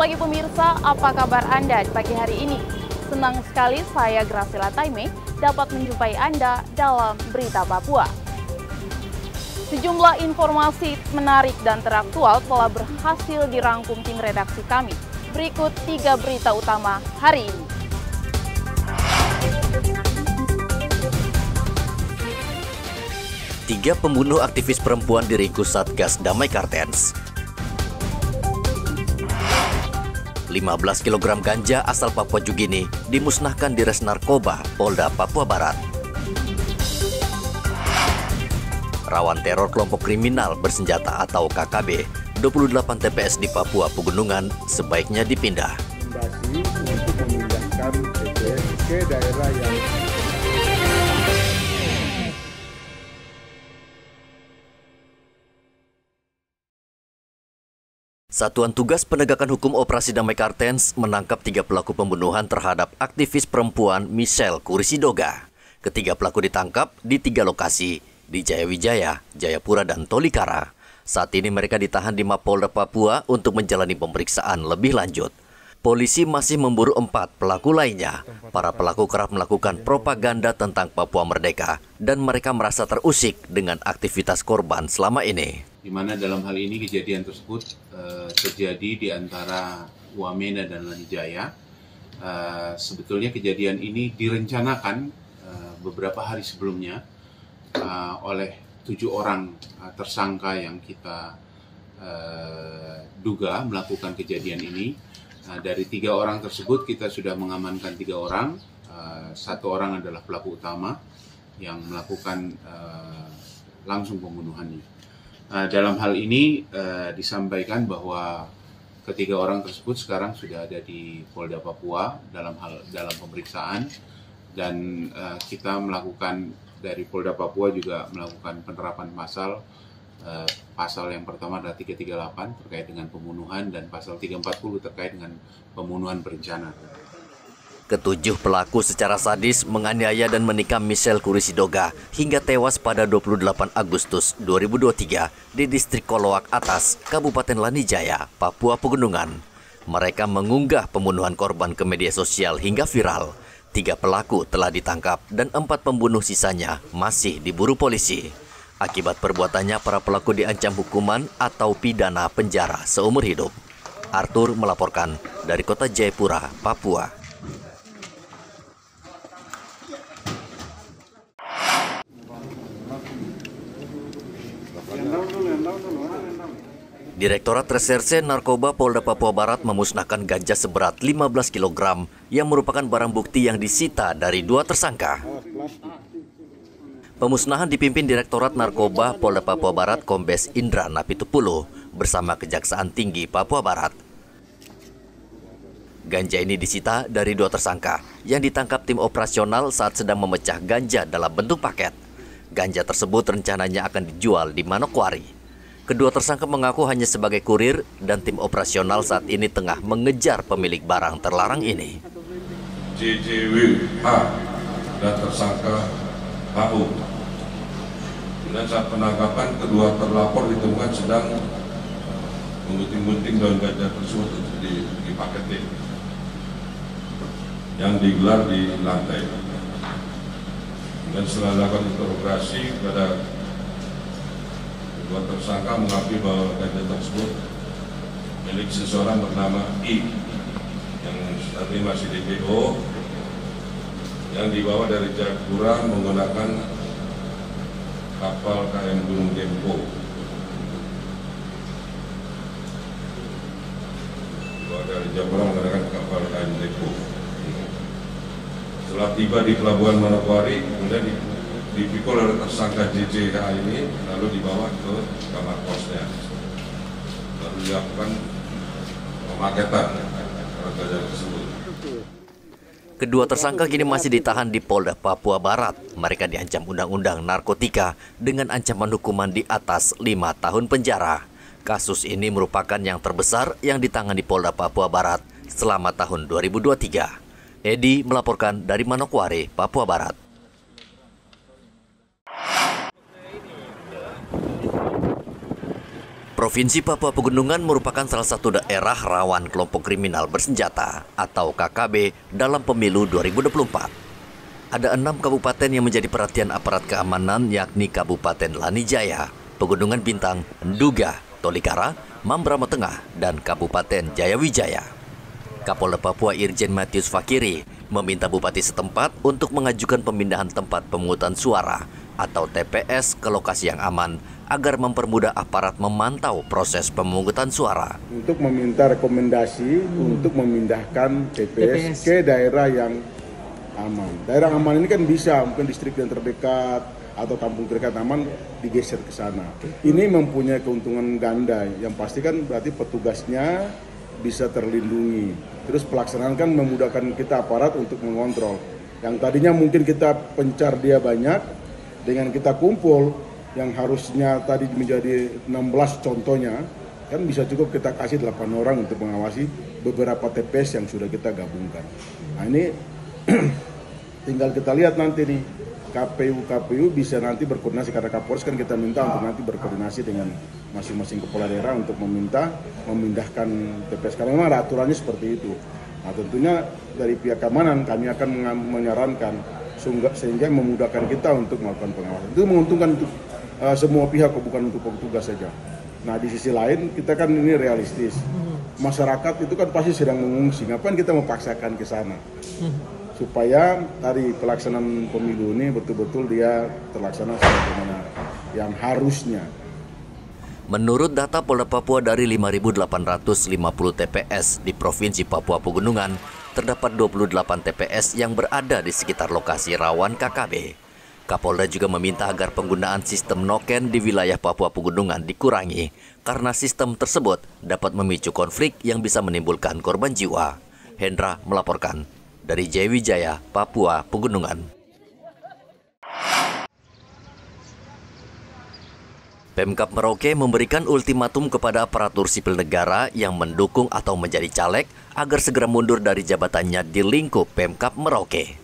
pagi pemirsa, apa kabar Anda di pagi hari ini? Senang sekali saya Graciela Taime dapat menjumpai Anda dalam Berita Papua. Sejumlah informasi menarik dan teraktual telah berhasil dirangkum tim redaksi kami. Berikut 3 berita utama hari ini. Tiga pembunuh aktivis perempuan diringkus Satgas Damai Kartens. 15 kg ganja asal Papua Jugini dimusnahkan di Res Narkoba Polda Papua Barat. Rawan teror kelompok kriminal bersenjata atau KKB, 28 TPS di Papua Pegunungan sebaiknya dipindah. Untuk memindahkan TPS ke daerah yang Satuan Tugas Penegakan Hukum Operasi Damai Kartens menangkap 3 pelaku pembunuhan terhadap aktivis perempuan Michelle Kurisidoga. Ketiga pelaku ditangkap di 3 lokasi, di Jayawijaya, Jayapura, dan Tolikara. Saat ini mereka ditahan di Mapolda Papua untuk menjalani pemeriksaan lebih lanjut. Polisi masih memburu 4 pelaku lainnya. Para pelaku kerap melakukan propaganda tentang Papua Merdeka dan mereka merasa terusik dengan aktivitas korban selama ini. Di mana dalam hal ini kejadian tersebut terjadi di antara Wamena dan Lanijaya. Sebetulnya kejadian ini direncanakan beberapa hari sebelumnya oleh 7 orang tersangka yang kita duga melakukan kejadian ini. Dari 3 orang tersebut kita sudah mengamankan 3 orang. 1 orang adalah pelaku utama yang melakukan langsung pembunuhannya. Dalam hal ini disampaikan bahwa ketiga orang tersebut sekarang sudah ada di Polda Papua dalam pemeriksaan, dan kita melakukan dari Polda Papua juga melakukan penerapan pasal yang pertama adalah 338 terkait dengan pembunuhan dan pasal 340 terkait dengan pembunuhan berencana. Ketujuh pelaku secara sadis menganiaya dan menikam Michelle Kurisidoga hingga tewas pada 28 Agustus 2023 di distrik Kolowak Atas, Kabupaten Lanijaya, Papua Pegunungan. Mereka mengunggah pembunuhan korban ke media sosial hingga viral. 3 pelaku telah ditangkap dan 4 pembunuh sisanya masih diburu polisi. Akibat perbuatannya, para pelaku diancam hukuman atau pidana penjara seumur hidup. Arthur melaporkan dari kota Jayapura, Papua. Direktorat Reserse Narkoba Polda Papua Barat memusnahkan ganja seberat 15 kg yang merupakan barang bukti yang disita dari 2 tersangka. Pemusnahan dipimpin Direktorat Narkoba Polda Papua Barat Kombes Indra Napitupulo bersama Kejaksaan Tinggi Papua Barat. Ganja ini disita dari 2 tersangka yang ditangkap tim operasional saat sedang memecah ganja dalam bentuk paket. Ganja tersebut rencananya akan dijual di Manokwari. Kedua tersangka mengaku hanya sebagai kurir dan tim operasional saat ini tengah mengejar pemilik barang terlarang ini. JJWH dan tersangka HU. Dan saat penangkapan, kedua terlapor ditemukan sedang menggunting-gunting daun ganja tersebut di paketing yang digelar di lantai. Dan setelah dilakukan interogasi pada kedua tersangka mengakui bahwa ganja tersebut milik seseorang bernama I yang saat ini masih DPO, yang dibawa dari Jayapura menggunakan kapal KM Gunung Dempo. Dibawa dari Jayapura menggunakan kapal KM Dempo. Setelah tiba di Pelabuhan Manokwari, kemudian dipikul oleh tersangka JJH ini, lalu dibawa ke kamar kosnya, lalu dilakukan pemaketan ganja tersebut. Kedua tersangka kini masih ditahan di Polda Papua Barat. Mereka diancam Undang-Undang Narkotika dengan ancaman hukuman di atas 5 tahun penjara. Kasus ini merupakan yang terbesar yang ditangani Polda Papua Barat selama tahun 2023. Edi melaporkan dari Manokwari, Papua Barat. Provinsi Papua Pegunungan merupakan salah satu daerah rawan kelompok kriminal bersenjata atau KKB dalam pemilu 2024. Ada 6 kabupaten yang menjadi perhatian aparat keamanan, yakni Kabupaten Lanijaya, Pegunungan Bintang, Nduga, Tolikara, Mamberamo Tengah, dan Kabupaten Jayawijaya. Kapolda Papua Irjen Matius Fakiri meminta bupati setempat untuk mengajukan pemindahan tempat pemungutan suara atau TPS ke lokasi yang aman agar mempermudah aparat memantau proses pemungutan suara. Untuk meminta rekomendasi untuk memindahkan TPS ke daerah yang aman. Daerah aman ini kan bisa, mungkin distrik yang terdekat atau kampung terdekat aman digeser ke sana. Ini mempunyai keuntungan ganda, yang pasti kan berarti petugasnya bisa terlindungi. Terus pelaksanaan kan memudahkan kita aparat untuk mengontrol. Yang tadinya mungkin kita pencar dia banyak, dengan kita kumpul yang harusnya tadi menjadi 16 contohnya, kan bisa cukup kita kasih 8 orang untuk mengawasi beberapa TPS yang sudah kita gabungkan. Nah ini tinggal kita lihat nanti nih, KPU bisa nanti berkoordinasi, karena Kapolres kan kita minta untuk nanti berkoordinasi dengan masing-masing kepala daerah untuk meminta memindahkan TPS, karena memang ada aturannya seperti itu. Nah tentunya dari pihak keamanan kami akan menyarankan sehingga memudahkan kita untuk melakukan pengawasan. Itu menguntungkan untuk semua pihak, bukan untuk petugas saja. Nah di sisi lain kita kan ini realistis, masyarakat itu kan pasti sedang mengungsi, ngapain kita memaksakan ke sana? Supaya tadi pelaksanaan pemilu ini betul-betul dia terlaksana sebagaimana yang harusnya. Menurut data Polda Papua, dari 5.850 TPS di Provinsi Papua Pegunungan, terdapat 28 TPS yang berada di sekitar lokasi rawan KKB. Kapolda juga meminta agar penggunaan sistem noken di wilayah Papua Pegunungan dikurangi, karena sistem tersebut dapat memicu konflik yang bisa menimbulkan korban jiwa. Hendra melaporkan dari Jayawijaya, Papua Pegunungan. Pemkab Merauke memberikan ultimatum kepada aparatur sipil negara yang mendukung atau menjadi caleg agar segera mundur dari jabatannya di lingkup Pemkab Merauke.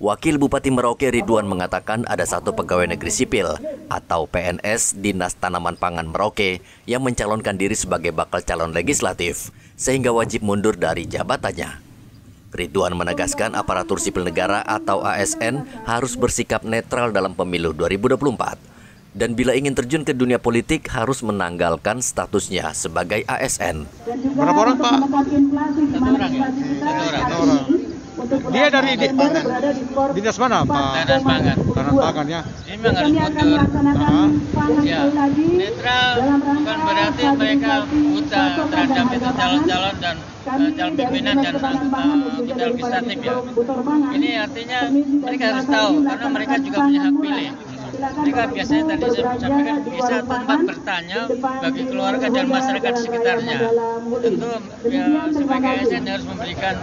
Wakil Bupati Merauke Ridwan mengatakan ada satu pegawai negeri sipil atau PNS Dinas Tanaman Pangan Merauke yang mencalonkan diri sebagai bakal calon legislatif sehingga wajib mundur dari jabatannya. Ridwan menegaskan aparatur sipil negara atau ASN harus bersikap netral dalam pemilu 2024 dan bila ingin terjun ke dunia politik harus menanggalkan statusnya sebagai ASN. Berapa orang Pak? Satu orang ya? Satu orang. Dia dari dinas mana Pak? Dinas Pangan. Dinas Pangan ya. Ini memang harus mundur. Ya, netral bukan berarti mereka buta terhadap itu calon-calon dan calon pimpinan dan anggota legislatif ya. Ini artinya mereka harus tahu karena mereka juga punya hak pilih. Mereka biasanya tadi saya sampaikan bisa tempat bertanya bagi keluarga dan masyarakat sekitarnya. Tentu ya, sebagai ASN harus memberikan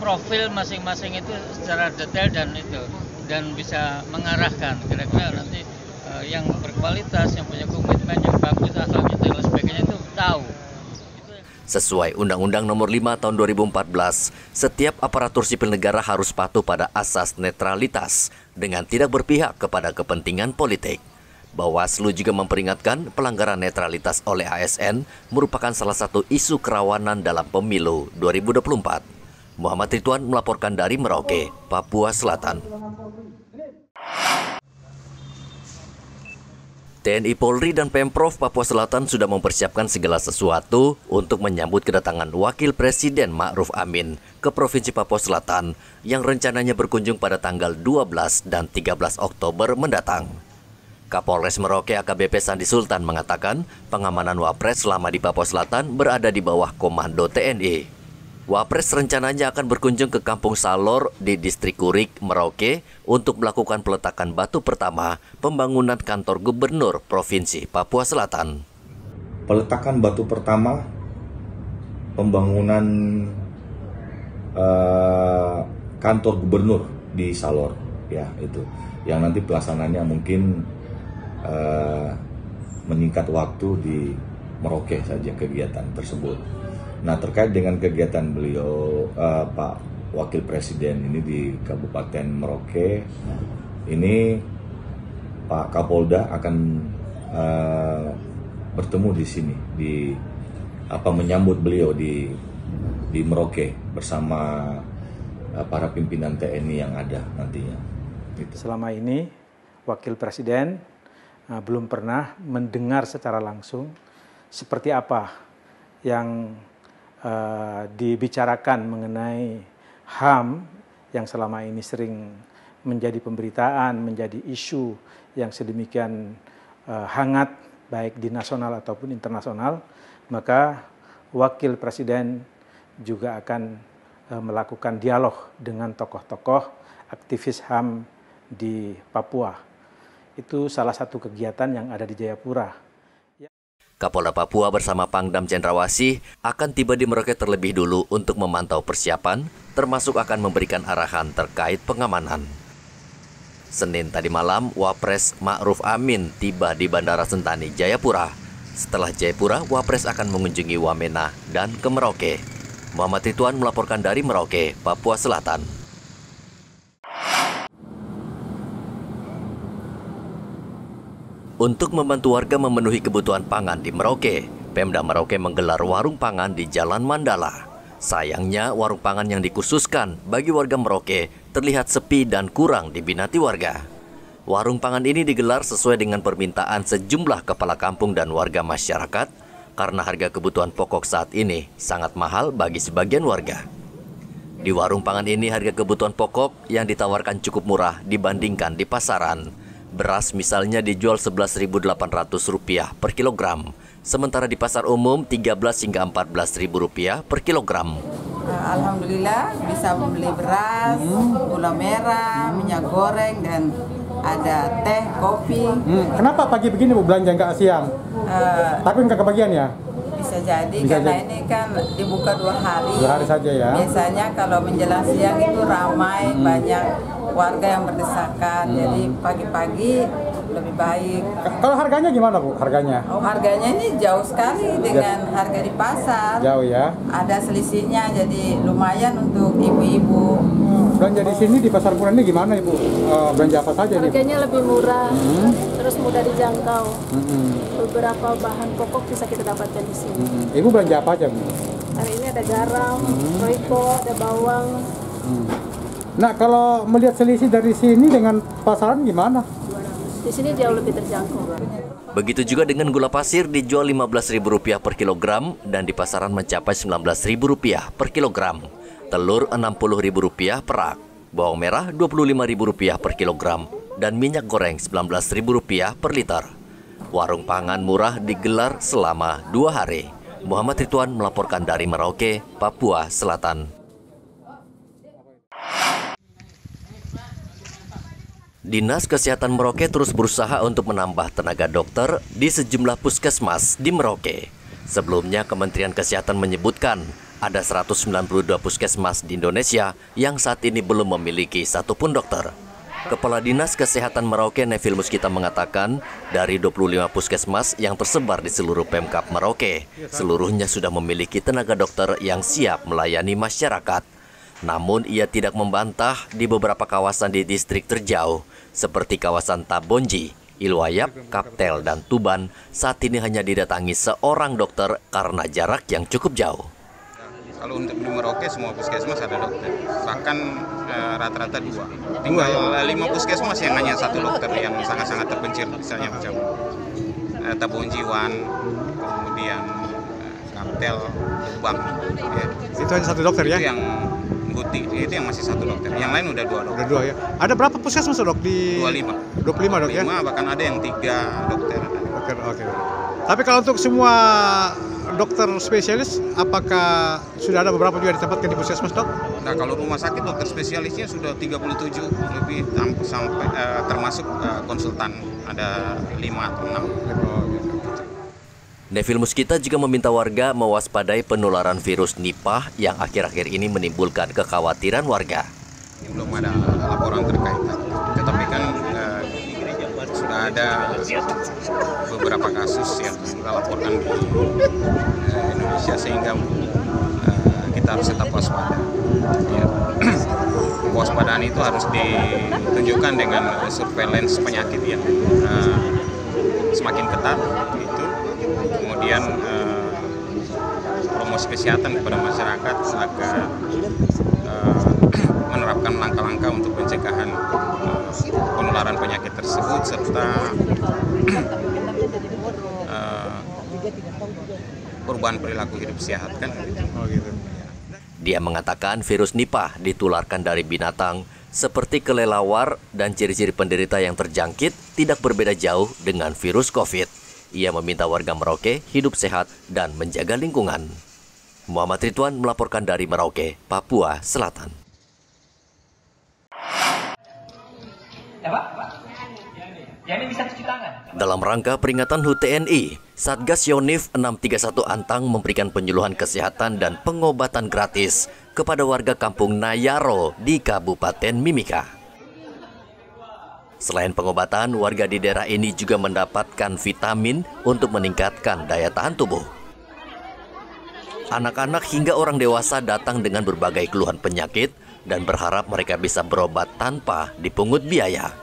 profil masing-masing itu secara detail dan bisa mengarahkan kira-kira nanti yang berkualitas, yang punya komitmen yang bagus, akhlaknya dan sebagainya itu tahu. Sesuai Undang-Undang Nomor 5 Tahun 2014, setiap aparatur sipil negara harus patuh pada asas netralitas dengan tidak berpihak kepada kepentingan politik. Bawaslu juga memperingatkan pelanggaran netralitas oleh ASN merupakan salah satu isu kerawanan dalam pemilu 2024. Muhammad Ridwan melaporkan dari Merauke, Papua Selatan. TNI Polri dan Pemprov Papua Selatan sudah mempersiapkan segala sesuatu untuk menyambut kedatangan Wakil Presiden Ma'ruf Amin ke Provinsi Papua Selatan yang rencananya berkunjung pada tanggal 12 dan 13 Oktober mendatang. Kapolres Merauke AKBP Sandi Sultan mengatakan pengamanan Wapres selama di Papua Selatan berada di bawah komando TNI. Wapres rencananya akan berkunjung ke Kampung Salor di Distrik Kurik, Merauke untuk melakukan peletakan batu pertama pembangunan kantor Gubernur Provinsi Papua Selatan. Peletakan batu pertama pembangunan kantor Gubernur di Salor, ya itu. Yang nanti pelaksanaannya mungkin meningkat waktu di Merauke saja kegiatan tersebut. Nah, terkait dengan kegiatan beliau Pak Wakil Presiden ini di Kabupaten Merauke, ini Pak Kapolda akan bertemu di sini, menyambut beliau di Merauke bersama para pimpinan TNI yang ada nantinya. Gitu. Selama ini Wakil Presiden belum pernah mendengar secara langsung seperti apa yang dibicarakan mengenai HAM yang selama ini sering menjadi pemberitaan, menjadi isu yang sedemikian hangat baik di nasional ataupun internasional. Maka Wakil Presiden juga akan melakukan dialog dengan tokoh-tokoh aktivis HAM di Papua. Itu salah satu kegiatan yang ada di Jayapura. Kapolda Papua bersama Pangdam Cendrawasih akan tiba di Merauke terlebih dulu untuk memantau persiapan, termasuk akan memberikan arahan terkait pengamanan. Senin tadi malam, Wapres Ma'ruf Amin tiba di Bandara Sentani, Jayapura. Setelah Jayapura, Wapres akan mengunjungi Wamena dan ke Merauke. Muhammad Ridwan melaporkan dari Merauke, Papua Selatan. Untuk membantu warga memenuhi kebutuhan pangan di Merauke, Pemda Merauke menggelar warung pangan di Jalan Mandala. Sayangnya, warung pangan yang dikhususkan bagi warga Merauke terlihat sepi dan kurang diminati warga. Warung pangan ini digelar sesuai dengan permintaan sejumlah kepala kampung dan warga masyarakat karena harga kebutuhan pokok saat ini sangat mahal bagi sebagian warga. Di warung pangan ini harga kebutuhan pokok yang ditawarkan cukup murah dibandingkan di pasaran. Beras misalnya dijual Rp11.800 per kilogram, sementara di pasar umum Rp13 hingga Rp14.000 per kilogram. Alhamdulillah bisa membeli beras, gula merah, minyak goreng, dan ada teh, kopi. Kenapa pagi begini Bu belanja nggak siang? Tapi nggak kebagian ya? Bisa jadi karena ini kan dibuka 2 hari. 2 hari saja ya. Biasanya kalau menjelang siang itu ramai, banyak warga yang berdesakan. Jadi pagi-pagi lebih baik. Kalau harganya gimana Bu? Harganya? Oh, harganya ini jauh sekali dengan harga di pasar. Jauh ya. Ada selisihnya, jadi lumayan untuk ibu-ibu. Belanja di sini di Pasar Murah ini gimana Ibu? Belanja apa saja nih? Harganya lebih murah, terus mudah dijangkau. Beberapa bahan pokok bisa kita dapatkan di sini. Ibu belanja apa aja Bu? Hari ini ada garam, roiko, ada bawang. Nah, kalau melihat selisih dari sini dengan pasaran gimana? Di sini jauh lebih terjangkau. Begitu juga dengan gula pasir dijual Rp15.000 per kilogram dan di pasaran mencapai Rp19.000 per kilogram. Telur Rp60.000 per rak, bawang merah Rp25.000 per kilogram, dan minyak goreng Rp19.000 per liter. Warung pangan murah digelar selama 2 hari. Muhammad Ridwan melaporkan dari Merauke, Papua Selatan. Dinas Kesehatan Merauke terus berusaha untuk menambah tenaga dokter di sejumlah puskesmas di Merauke. Sebelumnya, Kementerian Kesehatan menyebutkan ada 192 puskesmas di Indonesia yang saat ini belum memiliki satupun dokter. Kepala Dinas Kesehatan Merauke, Nevil Muskita, mengatakan dari 25 puskesmas yang tersebar di seluruh Pemkab Merauke, seluruhnya sudah memiliki tenaga dokter yang siap melayani masyarakat. Namun ia tidak membantah di beberapa kawasan di distrik terjauh, seperti kawasan Tabonji, Ilwayap, Kaptel, dan Tuban, saat ini hanya didatangi seorang dokter karena jarak yang cukup jauh. Kalau untuk di Merauke semua puskesmas ada dokter, bahkan rata-rata 2. Tinggal 5 puskesmas yang hanya 1 dokter yang sangat-sangat terpencil, misalnya macam Tabonji, kemudian Kaptel, Tuban. Ya. Itu hanya 1 dokter ya? Itu yang Guti, itu yang masih 1 dokter. Yang lain udah 2 dokter. Udah 2 ya. Ada berapa puskesmas dok di? 25. 25 dok ya? 25, bahkan ada yang 3 dokter. Oke. Tapi kalau untuk semua dokter spesialis, apakah sudah ada beberapa juga ditempatkan di puskesmas dok? Nah, kalau rumah sakit dokter spesialisnya sudah 37 lebih sampai termasuk konsultan ada 5 atau 6. Nevil Muskita juga meminta warga mewaspadai penularan virus Nipah yang akhir-akhir ini menimbulkan kekhawatiran warga. Belum ada laporan terkait, tetapi kan sudah ada beberapa kasus yang kita laporkan di Indonesia, sehingga kita harus tetap waspada. Ya. Kewaspadaan itu harus ditunjukkan dengan surveillance penyakit ya. semakin ketat itu. Kemudian promosi kesehatan kepada masyarakat agar menerapkan langkah-langkah untuk pencegahan penularan penyakit tersebut serta perubahan perilaku hidup sehat kan. Dia mengatakan virus Nipah ditularkan dari binatang seperti kelelawar dan ciri-ciri penderita yang terjangkit tidak berbeda jauh dengan virus COVID. Ia meminta warga Merauke hidup sehat dan menjaga lingkungan. Muhammad Ridwan melaporkan dari Merauke, Papua Selatan. Dalam rangka peringatan HUT TNI, Satgas Yonif 631 Antang memberikan penyuluhan kesehatan dan pengobatan gratis kepada warga kampung Nayaro di Kabupaten Mimika. Selain pengobatan, warga di daerah ini juga mendapatkan vitamin untuk meningkatkan daya tahan tubuh. Anak-anak hingga orang dewasa datang dengan berbagai keluhan penyakit dan berharap mereka bisa berobat tanpa dipungut biaya.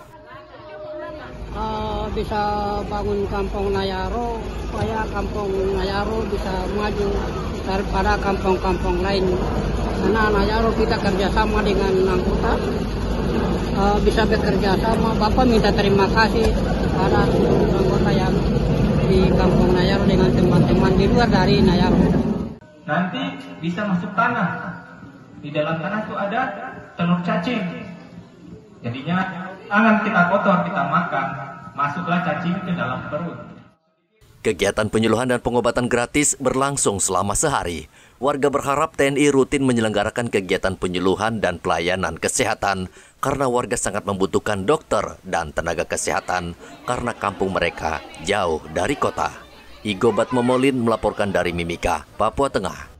Bisa bangun kampung Nayaro supaya kampung Nayaro bisa maju daripada kampung-kampung lain. Karena Nayaro kita kerjasama dengan anggota, bisa bekerja sama. Bapak minta terima kasih pada anggota yang di kampung Nayaro dengan teman-teman di luar dari Nayaro. Nanti bisa masuk tanah. Di dalam tanah itu ada telur cacing. Jadinya jangan kita kotor, kita makan. Masuklah cacing ke dalam perut. Kegiatan penyuluhan dan pengobatan gratis berlangsung selama sehari. Warga berharap TNI rutin menyelenggarakan kegiatan penyuluhan dan pelayanan kesehatan karena warga sangat membutuhkan dokter dan tenaga kesehatan karena kampung mereka jauh dari kota. Igobat Momolin melaporkan dari Mimika, Papua Tengah.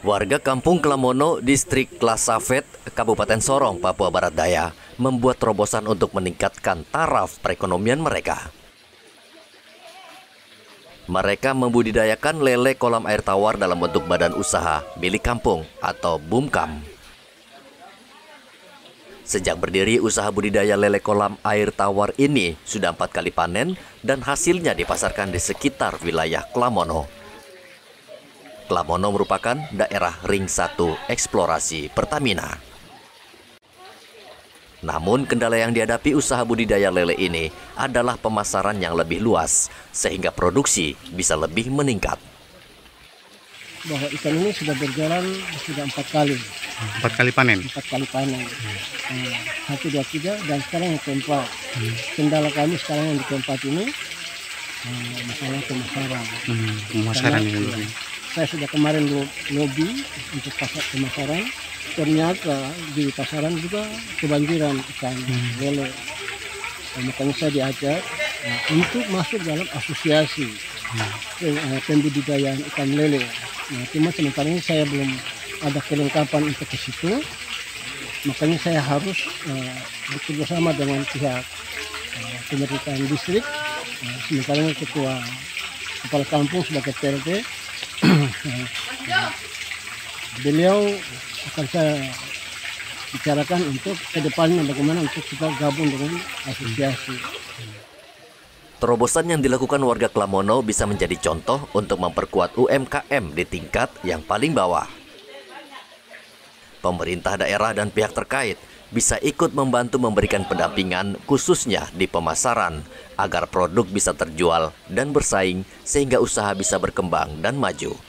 Warga kampung Klamono, distrik Klasafet, Kabupaten Sorong, Papua Barat Daya, membuat terobosan untuk meningkatkan taraf perekonomian mereka. Mereka membudidayakan lele kolam air tawar dalam bentuk badan usaha milik kampung atau BUMKAM. Sejak berdiri, usaha budidaya lele kolam air tawar ini sudah 4 kali panen dan hasilnya dipasarkan di sekitar wilayah Klamono. Klamono merupakan daerah ring 1 eksplorasi Pertamina. Namun kendala yang dihadapi usaha budidaya lele ini adalah pemasaran yang lebih luas, sehingga produksi bisa lebih meningkat. Bahwa ikan ini sudah berjalan sudah 4 kali. 4 kali panen? 4 kali panen. 1, 2, 3 dan sekarang yang keempat. Kendala kami sekarang yang di keempat ini masalah pemasaran. Pemasaran ini. Saya sudah kemarin lobby untuk pasar pemasaran, ternyata di pasaran juga kebanjiran ikan lele. Makanya saya diajak untuk masuk dalam asosiasi pembudidayaan ikan lele. Cuma sementara ini saya belum ada kelengkapan untuk ke situ, makanya saya harus bekerjasama dengan pihak pemerintahan distrik. Sementara ini ketua kepala kampung sebagai PLT. Beliau akan saya bicarakan untuk ke depannya bagaimana untuk kita gabung dengan asosiasi. Terobosan yang dilakukan warga Klamono bisa menjadi contoh untuk memperkuat UMKM di tingkat yang paling bawah. Pemerintah daerah dan pihak terkait bisa ikut membantu memberikan pendampingan khususnya di pemasaran agar produk bisa terjual dan bersaing sehingga usaha bisa berkembang dan maju.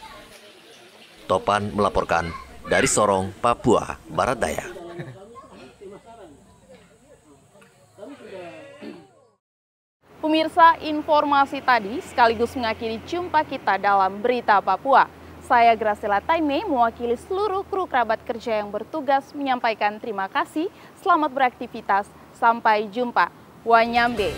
Topan melaporkan dari Sorong, Papua Barat Daya. Pemirsa, informasi tadi sekaligus mengakhiri jumpa kita dalam Berita Papua. Saya Graciela Taime mewakili seluruh kru kerabat kerja yang bertugas menyampaikan terima kasih. Selamat beraktivitas. Sampai jumpa. Wanyambe.